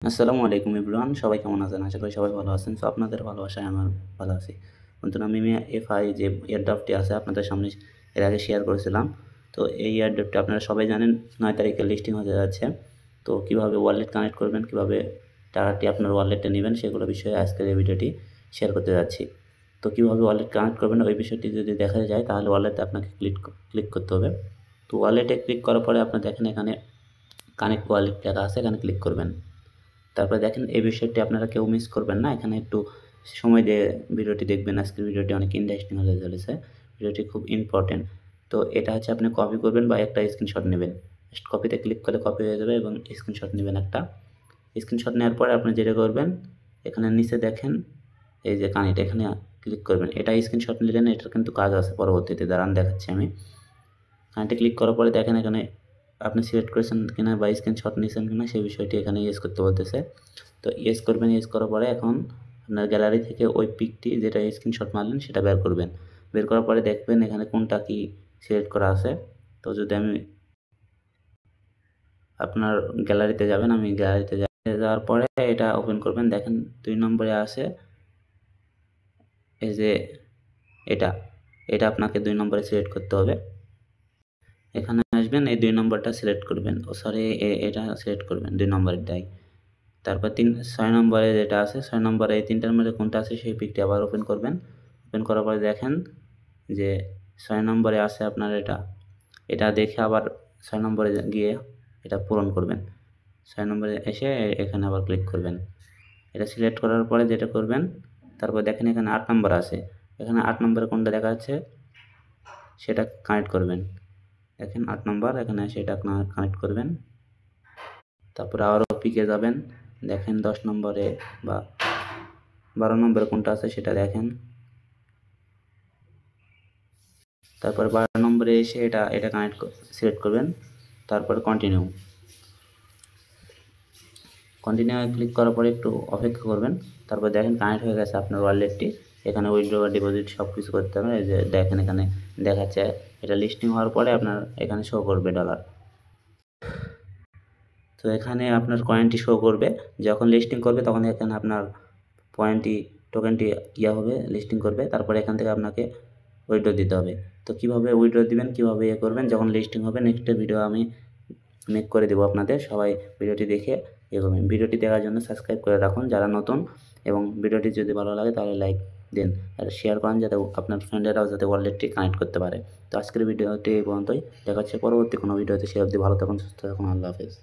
আসসালামু আলাইকুম এভরিওয়ান, সবাই কেমন আছেন? আশা করি সবাই ভালো আছেন। আপনাদের ভালোবাসায় আমার ভালো আছি। বন্ধুরা, আমি এফআই যে এয়ারড্রপটি আছে আপনাদের সামনে এর আগে শেয়ার করেছিলাম। তো এই এয়ারড্রপটি আপনারা সবাই জানেন 9 তারিখে লিস্টিং হতে যাচ্ছে। তো কিভাবে ওয়ালেট কানেক্ট করবেন, কিভাবে টাকাটি আপনার ওয়ালেটে নেবেন সেগুলো বিষয়ে আজকের এই ভিডিওটি শেয়ার করতে যাচ্ছি। তো কিভাবে ওয়ালেট কানেক্ট করবেন ওই বিষয়টি যদি দেখা যায় তাহলে ওয়ালেটে আপনাকে ক্লিক করতে হবে। তো ওয়ালেটে ক্লিক করার পরে আপনার দেখেন এখানে কানেক্ট ওয়ালেট লেখা আছে, এখানে ক্লিক করবেন। তারপরে দেখেন এই বিষয়টি আপনারা কেউ মিস করবেন না। এখানে একটু সময় দিয়ে ভিডিওটি দেখবেন। আজকের ভিডিওটি অনেক ইন্টারেস্টিং হতে চলেছে। ভিডিওটি খুব ইম্পর্টেন্ট। তো এটা হচ্ছে আপনি কপি করবেন বা একটা স্ক্রিনশট নেবেন। জাস্ট কপিতে ক্লিক করলে কপি হয়ে যাবে এবং স্ক্রিনশট নেবেন একটা। স্ক্রিনশট নেওয়ার পরে আপনি যেটা করবেন, এখানে নিচে দেখেন এই যে কানেক্ট, এখানে ক্লিক করবেন। এটা স্ক্রিনশট নিলেন, এটার কিন্তু কাজ আছে পরবর্তীতে, দাঁড়ান দেখাচ্ছি আমি। কানেক্টে ক্লিক করার পরে দেখেন এখানে আপনি সিলেক্ট করেছেন কিনা বা স্ক্রিনশট নিয়েছেন কিনা সেই বিষয়টি এখানে ইয়েস করতে বলতেছে। তো ইয়েস করবেন। ইয়েস করার পরে এখন আপনার গ্যালারি থেকে ওই পিকটি যেটা স্ক্রিনশট মারলেন সেটা বের করবেন। বের করার পরে দেখবেন এখানে কোনটা কি সিলেক্ট করা আছে। তো যদি আমি আপনার গ্যালারিতে যাবেন, আমি গ্যালারিতে যাওয়ার পরে এটা ওপেন করবেন। দেখেন 2 নম্বরে আছে এই যে এটা এটা আপনাকে 2 নম্বরে সিলেক্ট করতে হবে। এখানে আসবেন, এই 2 নম্বরটা সিলেক্ট করবেন। সরি, এটা সিলেক্ট করবেন 2 নম্বরটাই। তারপর 6 নম্বরে যেটা আছে, 6 নম্বরে এই 3টার মধ্যে কোনটা আছে সেই পিকটি আবার ওপেন করবেন। ওপেন করার পরে দেখেন যে 6 নম্বরে আছে আপনার এটা দেখে আবার 6 নম্বরে গিয়ে এটা পূরণ করবেন। 6 নম্বরে এসে এখানে আবার ক্লিক করবেন। এটা সিলেক্ট করার পরে যেটা করবেন, তারপর দেখেন এখানে 8 নম্বর আছে। এখানে 8 নম্বরে কোনটা দেখা যাচ্ছে সেটা কানেক্ট করবেন। দেখেন 8 নম্বর, এখানে সেটা কানেক্ট করবেন। তারপরে আবারও পিকে যাবেন, দেখেন 10 নম্বরে বা 12 নম্বরে কোনটা আছে সেটা দেখেন। তারপরে 12 নম্বরে এসে এটা সিলেক্ট করবেন। তারপরে কন্টিনিউ ক্লিক করার পরে একটু অপেক্ষা করবেন। তারপর দেখেন কানেক্ট হয়ে গেছে আপনার ওয়ালেটটি। এখানে উইথড্র বা ডিপোজিট সব কিছু করতে হবে। এই যে দেখেন এখানে দেখাচ্ছে এটা লিস্টিং হওয়ার পরে আপনার এখানে শো করবে ডলার। তো এখানে আপনার কয়েনটি শো করবে। যখন লিস্টিং করবে তখন এখানে আপনার টোকেনটি হবে, লিস্টিং করবে। তারপরে এখান থেকে আপনাকে উইথড্র দিতে হবে। তো কিভাবে উইথড্র দিবেন, কিভাবে করবেন যখন লিস্টিং হবে, নেক্সট ভিডিও আমি মেক করে দেবো আপনাদের। সবাই ভিডিওটি দেখে করবেন। ভিডিওটি দেখার জন্য সাবস্ক্রাইব করে রাখুন যারা নতুন, এবং ভিডিওটি যদি ভালো লাগে তাহলে লাইক দিন আর শেয়ার করেন যাতে আপনার ফ্রেন্ডেরাও যাতে ওয়ালেটটি কানেক্ট করতে পারে। তো আজকের ভিডিওটি এই পর্যন্তই। দেখা হচ্ছে পরবর্তী কোনো ভিডিওতে। সে অবধি ভালো থাকুন, সুস্থ থাকুন। আল্লাহ হাফেজ।